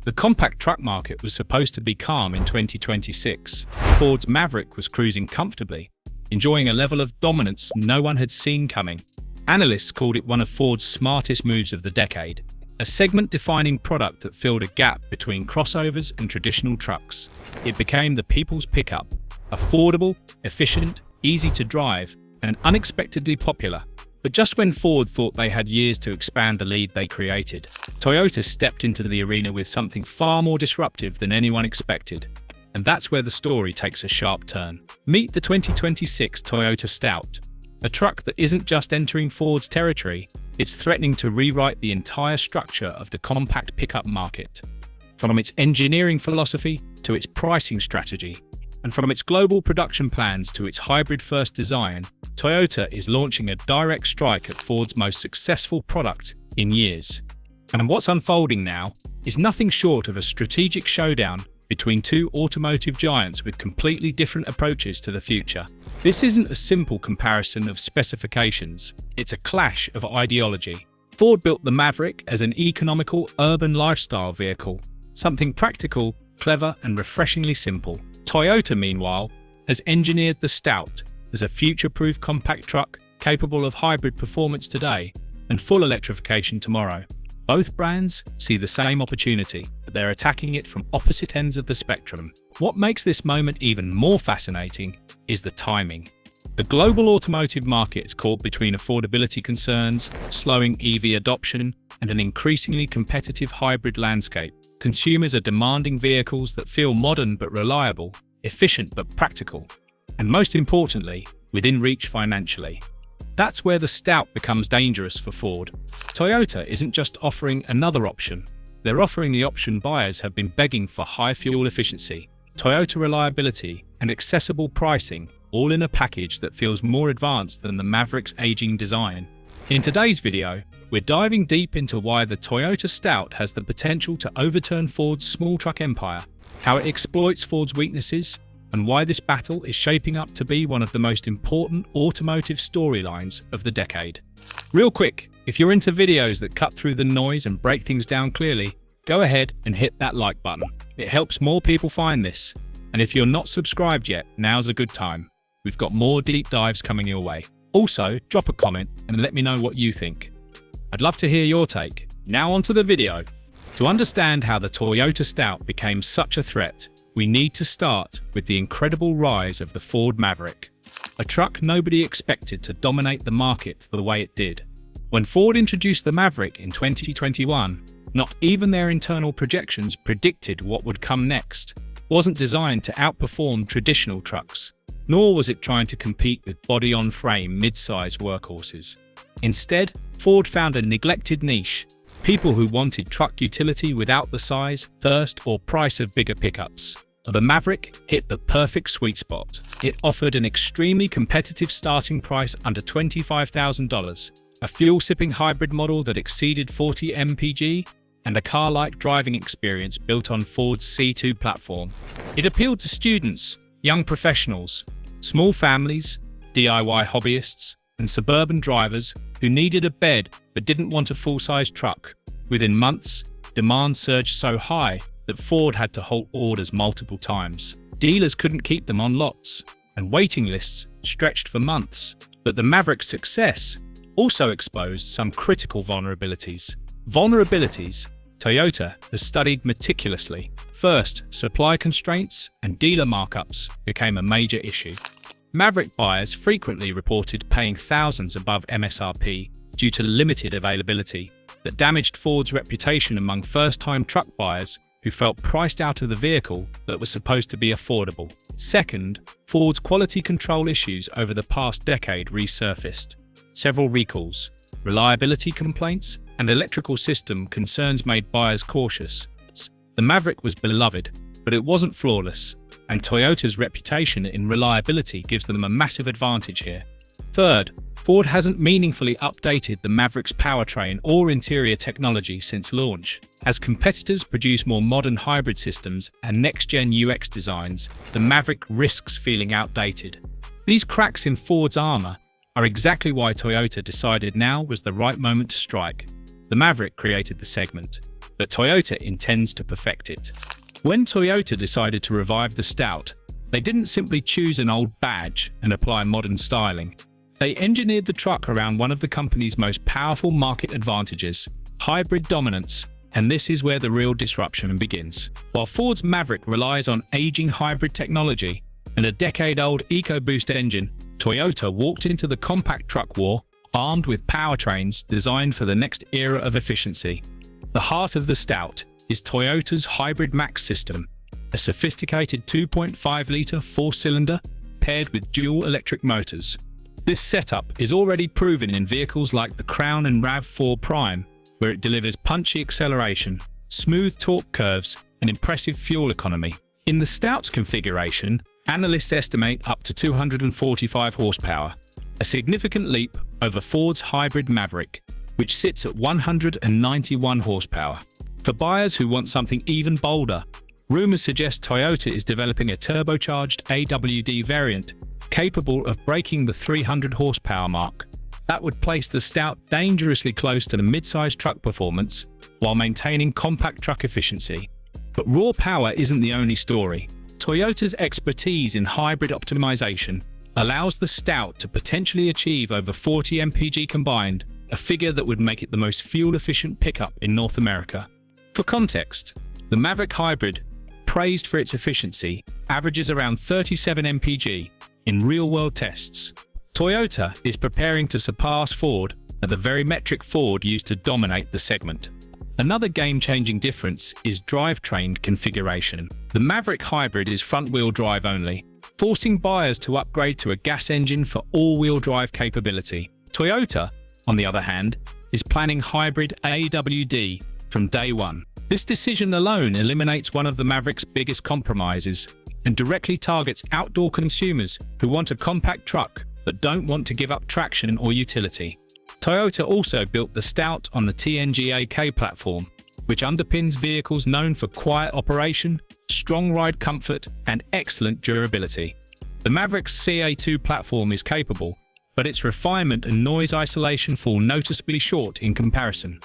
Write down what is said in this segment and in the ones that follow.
The compact truck market was supposed to be calm in 2026. Ford's Maverick was cruising comfortably, enjoying a level of dominance no one had seen coming. Analysts called it one of Ford's smartest moves of the decade, a segment-defining product that filled a gap between crossovers and traditional trucks. It became the people's pickup, affordable, efficient, easy to drive, and unexpectedly popular. But just when Ford thought they had years to expand the lead they created, Toyota stepped into the arena with something far more disruptive than anyone expected. And that's where the story takes a sharp turn. Meet the 2026 Toyota Stout, a truck that isn't just entering Ford's territory, it's threatening to rewrite the entire structure of the compact pickup market. From its engineering philosophy to its pricing strategy, and from its global production plans to its hybrid-first design, Toyota is launching a direct strike at Ford's most successful product in years. And what's unfolding now is nothing short of a strategic showdown between two automotive giants with completely different approaches to the future. This isn't a simple comparison of specifications, it's a clash of ideology. Ford built the Maverick as an economical urban lifestyle vehicle, something practical, clever, and refreshingly simple. Toyota, meanwhile, has engineered the Stout as a future-proof compact truck capable of hybrid performance today and full electrification tomorrow. Both brands see the same opportunity, but they're attacking it from opposite ends of the spectrum. What makes this moment even more fascinating is the timing. The global automotive market is caught between affordability concerns, slowing EV adoption, and an increasingly competitive hybrid landscape. Consumers are demanding vehicles that feel modern but reliable, efficient but practical, and most importantly, within reach financially. That's where the Stout becomes dangerous for Ford. Toyota isn't just offering another option, they're offering the option buyers have been begging for: high fuel efficiency, Toyota reliability, and accessible pricing, all in a package that feels more advanced than the Maverick's aging design. In today's video, we're diving deep into why the Toyota Stout has the potential to overturn Ford's small truck empire, how it exploits Ford's weaknesses, and why this battle is shaping up to be one of the most important automotive storylines of the decade. Real quick, if you're into videos that cut through the noise and break things down clearly, go ahead and hit that like button. It helps more people find this. And if you're not subscribed yet, now's a good time. We've got more deep dives coming your way. Also, drop a comment and let me know what you think. I'd love to hear your take. Now onto the video. To understand how the Toyota Stout became such a threat, we need to start with the incredible rise of the Ford Maverick, a truck nobody expected to dominate the market the way it did. When Ford introduced the Maverick in 2021, not even their internal projections predicted what would come next. It wasn't designed to outperform traditional trucks, nor was it trying to compete with body-on-frame mid-size workhorses. Instead, Ford found a neglected niche: people who wanted truck utility without the size, thirst, or price of bigger pickups. The Maverick hit the perfect sweet spot. It offered an extremely competitive starting price under $25,000, a fuel-sipping hybrid model that exceeded 40 mpg, and a car-like driving experience built on Ford's C2 platform. It appealed to students, young professionals, small families, DIY hobbyists, and suburban drivers who needed a bed but didn't want a full-size truck. Within months, demand surged so high that Ford had to halt orders multiple times. Dealers couldn't keep them on lots, and waiting lists stretched for months. But the Maverick's success also exposed some critical vulnerabilities. Vulnerabilities Toyota has studied meticulously. First, supply constraints and dealer markups became a major issue. Maverick buyers frequently reported paying thousands above MSRP due to limited availability that damaged Ford's reputation among first-time truck buyers who felt priced out of the vehicle that was supposed to be affordable. Second, Ford's quality control issues over the past decade resurfaced. Several recalls, reliability complaints, and electrical system concerns made buyers cautious. The Maverick was beloved, but it wasn't flawless, and Toyota's reputation in reliability gives them a massive advantage here. Third, Ford hasn't meaningfully updated the Maverick's powertrain or interior technology since launch. As competitors produce more modern hybrid systems and next-gen UX designs, the Maverick risks feeling outdated. These cracks in Ford's armor are exactly why Toyota decided now was the right moment to strike. The Maverick created the segment, but Toyota intends to perfect it. When Toyota decided to revive the Stout, they didn't simply choose an old badge and apply modern styling. They engineered the truck around one of the company's most powerful market advantages, hybrid dominance, and this is where the real disruption begins. While Ford's Maverick relies on aging hybrid technology and a decade-old EcoBoost engine, Toyota walked into the compact truck war armed with powertrains designed for the next era of efficiency. The heart of the Stout is Toyota's Hybrid Max system, a sophisticated 2.5-litre four-cylinder paired with dual electric motors. This setup is already proven in vehicles like the Crown and RAV4 Prime, where it delivers punchy acceleration, smooth torque curves, and impressive fuel economy. In the Stout's configuration, analysts estimate up to 245 horsepower, a significant leap over Ford's Hybrid Maverick, which sits at 191 horsepower. For buyers who want something even bolder, rumors suggest Toyota is developing a turbocharged AWD variant capable of breaking the 300 horsepower mark. That would place the Stout dangerously close to the mid-size truck performance while maintaining compact truck efficiency. But raw power isn't the only story. Toyota's expertise in hybrid optimization allows the Stout to potentially achieve over 40 mpg combined, a figure that would make it the most fuel-efficient pickup in North America. For context, the Maverick Hybrid, praised for its efficiency, averages around 37 mpg in real-world tests. Toyota is preparing to surpass Ford at the very metric Ford used to dominate the segment. Another game-changing difference is drivetrain configuration. The Maverick Hybrid is front-wheel drive only, forcing buyers to upgrade to a gas engine for all-wheel drive capability. Toyota, on the other hand, is planning hybrid AWD from day one. This decision alone eliminates one of the Maverick's biggest compromises and directly targets outdoor consumers who want a compact truck but don't want to give up traction or utility. Toyota also built the Stout on the TNGA-K platform, which underpins vehicles known for quiet operation, strong ride comfort, and excellent durability. The Maverick's CA2 platform is capable, but its refinement and noise isolation fall noticeably short in comparison.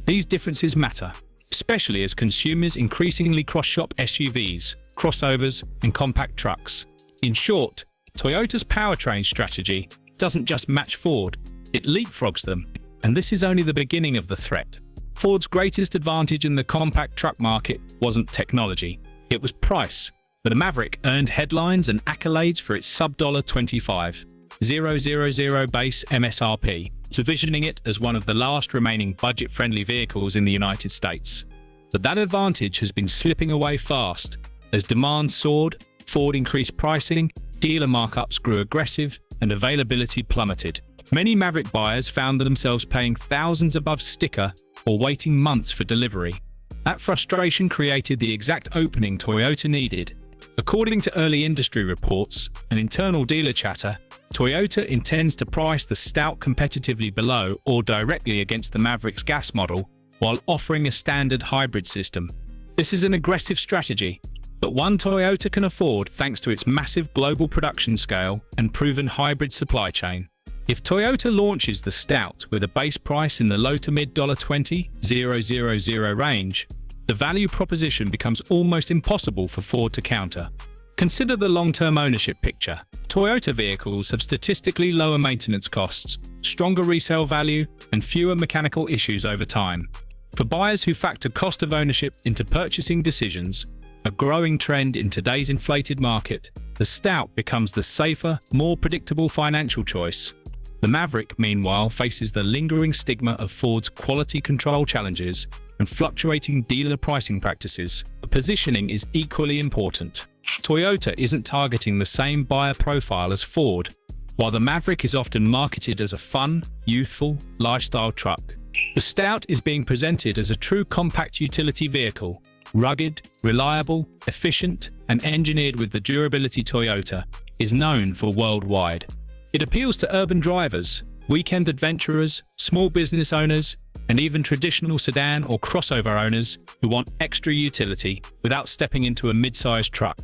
These differences matter, especially as consumers increasingly cross-shop SUVs, crossovers, and compact trucks. In short, Toyota's powertrain strategy doesn't just match Ford, it leapfrogs them, and this is only the beginning of the threat. Ford's greatest advantage in the compact truck market wasn't technology, it was price. The Maverick earned headlines and accolades for its sub-$25,000 base MSRP, positioning it as one of the last remaining budget-friendly vehicles in the United States. But that advantage has been slipping away fast. As demand soared, Ford increased pricing, dealer markups grew aggressive, and availability plummeted. Many Maverick buyers found themselves paying thousands above sticker or waiting months for delivery. That frustration created the exact opening Toyota needed. According to early industry reports and internal dealer chatter, Toyota intends to price the Stout competitively below or directly against the Maverick's gas model while offering a standard hybrid system. This is an aggressive strategy, but one Toyota can afford thanks to its massive global production scale and proven hybrid supply chain. If Toyota launches the Stout with a base price in the low to mid $20,000 range, the value proposition becomes almost impossible for Ford to counter. Consider the long-term ownership picture. Toyota vehicles have statistically lower maintenance costs, stronger resale value, and fewer mechanical issues over time. For buyers who factor cost of ownership into purchasing decisions, a growing trend in today's inflated market, the Stout becomes the safer, more predictable financial choice. The Maverick, meanwhile, faces the lingering stigma of Ford's quality control challenges and fluctuating dealer pricing practices. The positioning is equally important. Toyota isn't targeting the same buyer profile as Ford, while the Maverick is often marketed as a fun, youthful, lifestyle truck. The Stout is being presented as a true compact utility vehicle, rugged, reliable, efficient, and engineered with the durability Toyota is known for worldwide. It appeals to urban drivers, weekend adventurers, small business owners, and even traditional sedan or crossover owners who want extra utility without stepping into a mid-sized truck.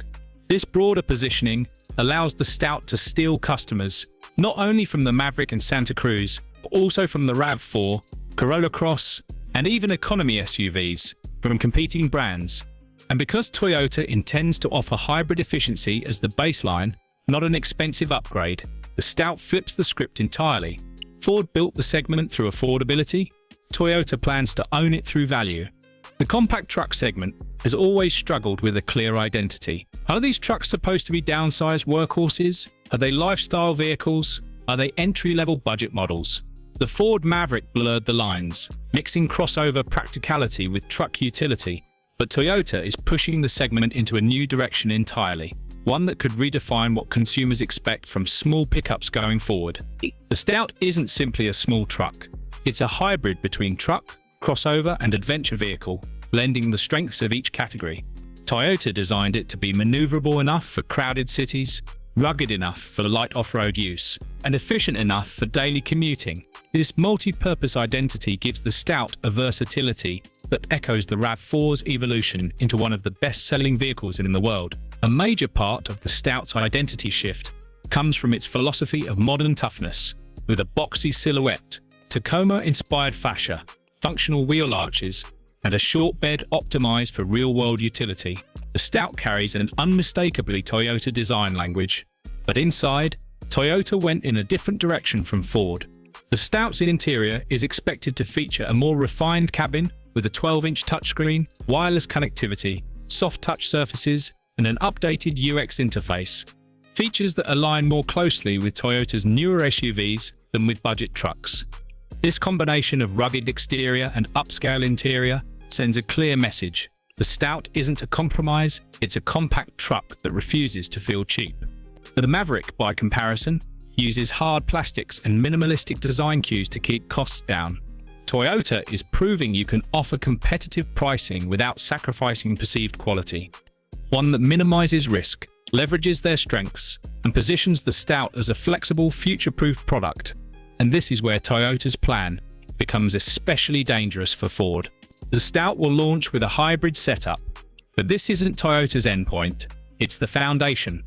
This broader positioning allows the Stout to steal customers, not only from the Maverick and Santa Cruz, but also from the RAV4, Corolla Cross, and even economy SUVs. from competing brands. And because Toyota intends to offer hybrid efficiency as the baseline, not an expensive upgrade, the Stout flips the script entirely. Ford built the segment through affordability. Toyota plans to own it through value. The compact truck segment has always struggled with a clear identity. Are these trucks supposed to be downsized workhorses? Are they lifestyle vehicles? Are they entry-level budget models? The Ford Maverick blurred the lines, mixing crossover practicality with truck utility. But Toyota is pushing the segment into a new direction entirely, one that could redefine what consumers expect from small pickups going forward. The Stout isn't simply a small truck. It's a hybrid between truck, crossover, and adventure vehicle, blending the strengths of each category. Toyota designed it to be maneuverable enough for crowded cities, rugged enough for light off-road use, and efficient enough for daily commuting. This multi-purpose identity gives the Stout a versatility that echoes the RAV4's evolution into one of the best-selling vehicles in the world. A major part of the Stout's identity shift comes from its philosophy of modern toughness. With a boxy silhouette, Tacoma-inspired fascia, functional wheel arches, and a short bed optimized for real-world utility, the Stout carries an unmistakably Toyota design language. But inside, Toyota went in a different direction from Ford. The Stout's interior is expected to feature a more refined cabin with a 12-inch touchscreen, wireless connectivity, soft touch surfaces, and an updated UX interface. Features that align more closely with Toyota's newer SUVs than with budget trucks. This combination of rugged exterior and upscale interior sends a clear message. The Stout isn't a compromise, it's a compact truck that refuses to feel cheap. The Maverick, by comparison, uses hard plastics and minimalistic design cues to keep costs down. Toyota is proving you can offer competitive pricing without sacrificing perceived quality. One that minimizes risk, leverages their strengths, and positions the Stout as a flexible, future-proof product. And this is where Toyota's plan becomes especially dangerous for Ford. The Stout will launch with a hybrid setup, but this isn't Toyota's endpoint, it's the foundation.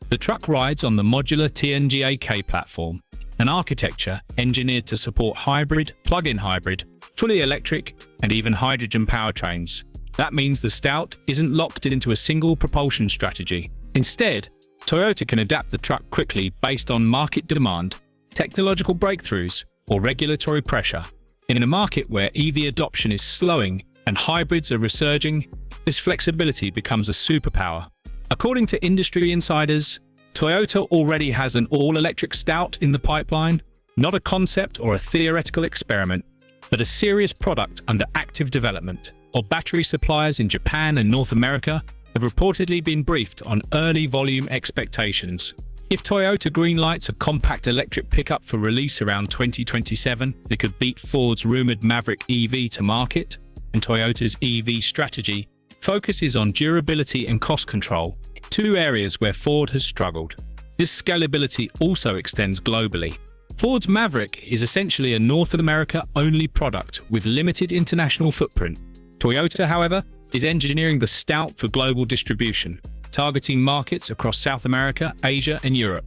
The truck rides on the modular TNGA-K platform, an architecture engineered to support hybrid, plug-in hybrid, fully electric, and even hydrogen powertrains. That means the Stout isn't locked into a single propulsion strategy. Instead, Toyota can adapt the truck quickly based on market demand, technological breakthroughs, or regulatory pressure. In a market where EV adoption is slowing and hybrids are resurging, this flexibility becomes a superpower. According to industry insiders, Toyota already has an all-electric Stout in the pipeline, not a concept or a theoretical experiment, but a serious product under active development. Or battery suppliers in Japan and North America have reportedly been briefed on early volume expectations. If Toyota greenlights a compact electric pickup for release around 2027, it could beat Ford's rumored Maverick EV to market, and Toyota's EV strategy focuses on durability and cost control, two areas where Ford has struggled. This scalability also extends globally. Ford's Maverick is essentially a North America-only product with limited international footprint. Toyota, however, is engineering the Stout for global distribution, targeting markets across South America, Asia, and Europe.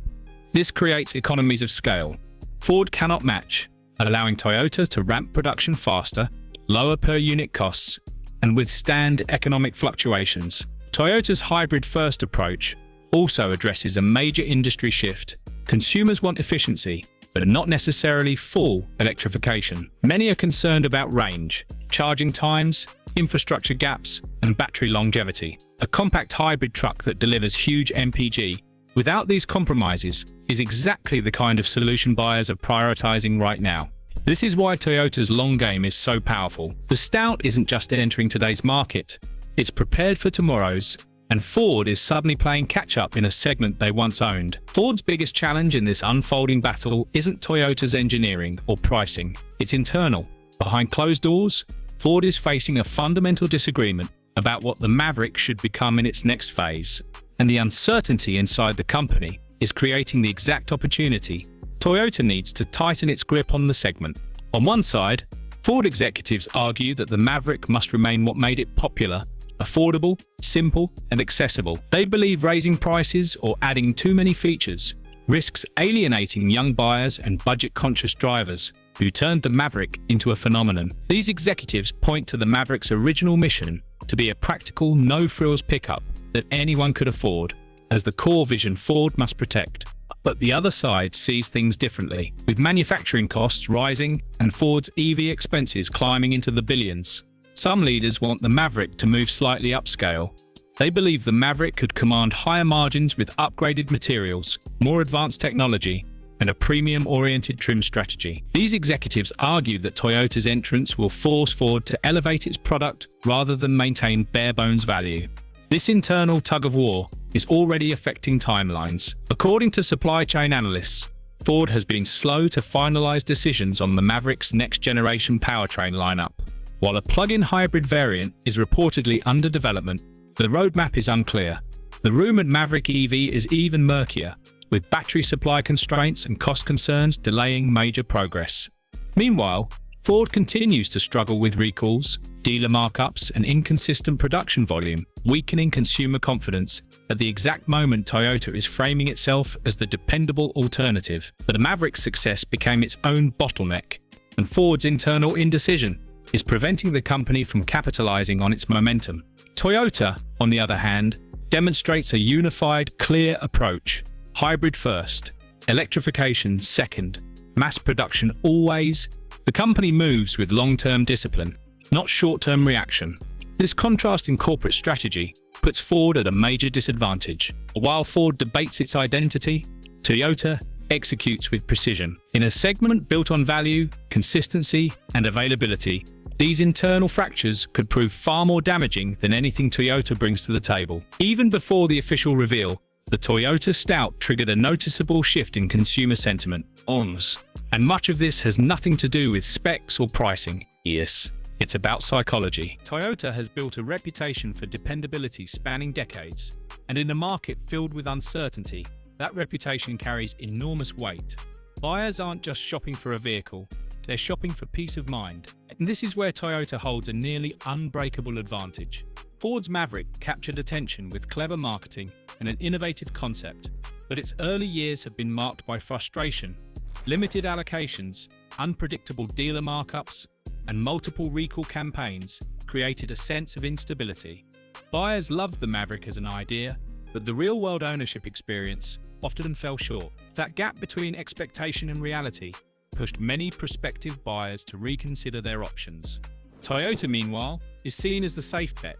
This creates economies of scale Ford cannot match, allowing Toyota to ramp production faster, lower per-unit costs, and withstand economic fluctuations. Toyota's hybrid-first approach also addresses a major industry shift. Consumers want efficiency, but not necessarily full electrification. Many are concerned about range, charging times, infrastructure gaps, and battery longevity. A compact hybrid truck that delivers huge MPG without these compromises is exactly the kind of solution buyers are prioritizing right now. This is why Toyota's long game is so powerful. The Stout isn't just entering today's market, it's prepared for tomorrow's, and Ford is suddenly playing catch-up in a segment they once owned. Ford's biggest challenge in this unfolding battle isn't Toyota's engineering or pricing, it's internal. Behind closed doors, Ford is facing a fundamental disagreement about what the Maverick should become in its next phase, and the uncertainty inside the company is creating the exact opportunity Toyota needs to tighten its grip on the segment. On one side, Ford executives argue that the Maverick must remain what made it popular: affordable, simple, and accessible. They believe raising prices or adding too many features risks alienating young buyers and budget-conscious drivers. who turned the Maverick into a phenomenon. These executives point to the Maverick's original mission to be a practical, no-frills pickup that anyone could afford, as the core vision Ford must protect. But the other side sees things differently, with manufacturing costs rising and Ford's EV expenses climbing into the billions. Some leaders want the Maverick to move slightly upscale. They believe the Maverick could command higher margins with upgraded materials, more advanced technology, and a premium-oriented trim strategy. These executives argue that Toyota's entrance will force Ford to elevate its product rather than maintain bare-bones value. This internal tug-of-war is already affecting timelines. According to supply chain analysts, Ford has been slow to finalize decisions on the Maverick's next-generation powertrain lineup. While a plug-in hybrid variant is reportedly under development, the roadmap is unclear. The rumored Maverick EV is even murkier, with battery supply constraints and cost concerns delaying major progress. Meanwhile, Ford continues to struggle with recalls, dealer markups, and inconsistent production volume, weakening consumer confidence at the exact moment Toyota is framing itself as the dependable alternative. But the Maverick's success became its own bottleneck, and Ford's internal indecision is preventing the company from capitalizing on its momentum. Toyota, on the other hand, demonstrates a unified, clear approach. Hybrid first, electrification second, mass production always. The company moves with long-term discipline, not short-term reaction. This contrast in corporate strategy puts Ford at a major disadvantage. While Ford debates its identity, Toyota executes with precision. In a segment built on value, consistency, and availability, these internal fractures could prove far more damaging than anything Toyota brings to the table. Even before the official reveal, the Toyota Stout triggered a noticeable shift in consumer sentiment. And much of this has nothing to do with specs or pricing. Yes, it's about psychology. Toyota has built a reputation for dependability spanning decades, and in a market filled with uncertainty, that reputation carries enormous weight. Buyers aren't just shopping for a vehicle, they're shopping for peace of mind. And this is where Toyota holds a nearly unbreakable advantage. Ford's Maverick captured attention with clever marketing and an innovative concept, but its early years have been marked by frustration. Limited allocations, unpredictable dealer markups, and multiple recall campaigns created a sense of instability. Buyers loved the Maverick as an idea, but the real-world ownership experience often fell short. That gap between expectation and reality pushed many prospective buyers to reconsider their options. Toyota, meanwhile, is seen as the safe bet.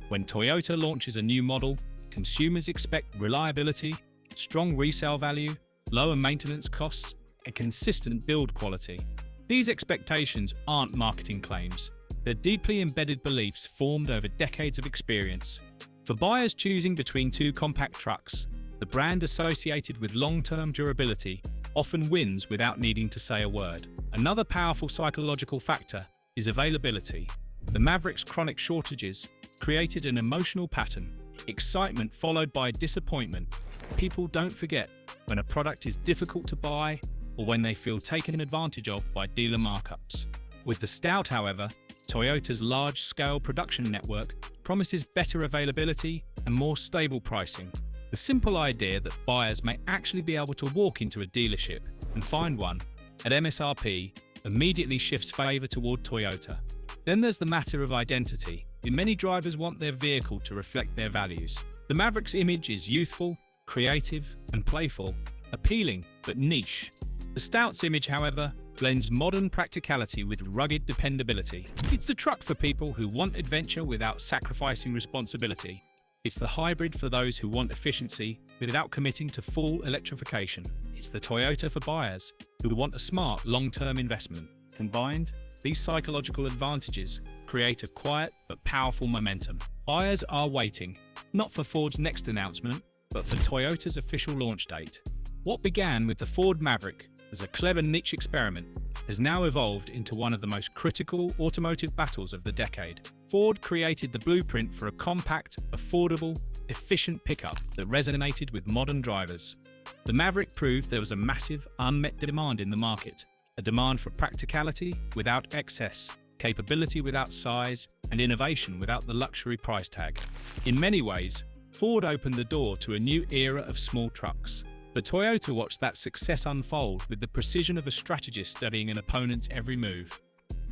When Toyota launches a new model, consumers expect reliability, strong resale value, lower maintenance costs, and consistent build quality. These expectations aren't marketing claims. They're deeply embedded beliefs formed over decades of experience. For buyers choosing between two compact trucks, the brand associated with long-term durability often wins without needing to say a word. Another powerful psychological factor is availability. The Maverick's chronic shortages created an emotional pattern, excitement followed by disappointment. People don't forget when a product is difficult to buy or when they feel taken advantage of by dealer markups. With the Stout, however, Toyota's large-scale production network promises better availability and more stable pricing. The simple idea that buyers may actually be able to walk into a dealership and find one at MSRP immediately shifts favor toward Toyota. Then there's the matter of identity. Many drivers want their vehicle to reflect their values. The Maverick's image is youthful, creative, and playful, appealing but niche. The Stout's image, however, blends modern practicality with rugged dependability. It's the truck for people who want adventure without sacrificing responsibility. It's the hybrid for those who want efficiency without committing to full electrification. It's the Toyota for buyers who want a smart, long-term investment. Combined, these psychological advantages create a quiet but powerful momentum. Buyers are waiting, not for Ford's next announcement, but for Toyota's official launch date. What began with the Ford Maverick as a clever niche experiment has now evolved into one of the most critical automotive battles of the decade. Ford created the blueprint for a compact, affordable, efficient pickup that resonated with modern drivers. The Maverick proved there was a massive, unmet demand in the market, a demand for practicality without excess, capability without size, and innovation without the luxury price tag. In many ways, Ford opened the door to a new era of small trucks. But Toyota watched that success unfold with the precision of a strategist studying an opponent's every move.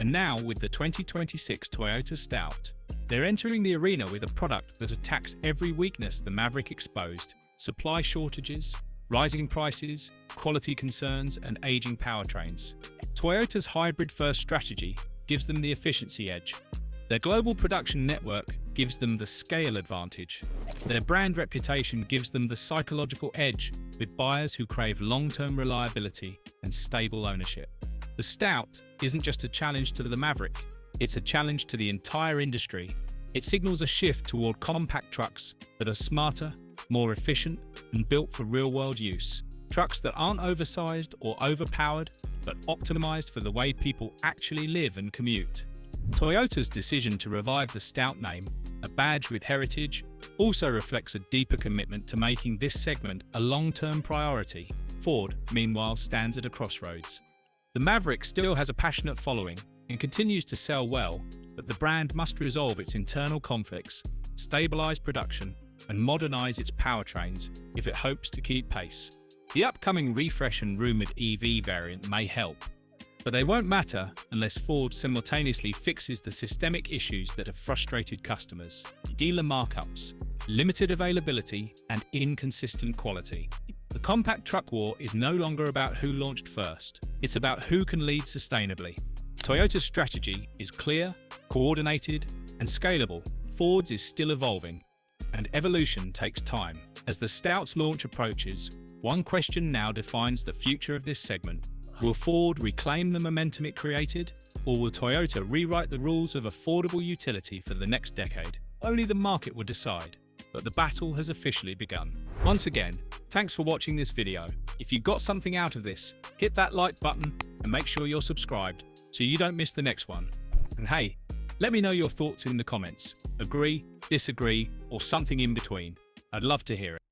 And now, with the 2026 Toyota Stout, they're entering the arena with a product that attacks every weakness the Maverick exposed: supply shortages, rising prices, quality concerns, and aging powertrains. Toyota's hybrid-first strategy gives them the efficiency edge. Their global production network gives them the scale advantage. Their brand reputation gives them the psychological edge with buyers who crave long-term reliability and stable ownership. The Stout isn't just a challenge to the Maverick, it's a challenge to the entire industry. It signals a shift toward compact trucks that are smarter, more efficient, and built for real-world use. Trucks that aren't oversized or overpowered, but optimized for the way people actually live and commute. Toyota's decision to revive the Stout name, a badge with heritage, also reflects a deeper commitment to making this segment a long-term priority. Ford, meanwhile, stands at a crossroads. The Maverick still has a passionate following and continues to sell well, but the brand must resolve its internal conflicts, stabilize production, and modernize its powertrains if it hopes to keep pace. The upcoming refresh and rumored EV variant may help, but they won't matter unless Ford simultaneously fixes the systemic issues that have frustrated customers: dealer markups, limited availability, and inconsistent quality. The compact truck war is no longer about who launched first, it's about who can lead sustainably. Toyota's strategy is clear, coordinated, and scalable. Ford's is still evolving, and evolution takes time. As the Stout's launch approaches, one question now defines the future of this segment. Will Ford reclaim the momentum it created, or will Toyota rewrite the rules of affordable utility for the next decade? Only the market will decide, but the battle has officially begun. Once again, thanks for watching this video. If you got something out of this, hit that like button and make sure you're subscribed so you don't miss the next one. And hey, let me know your thoughts in the comments. Agree, disagree, or something in between. I'd love to hear it.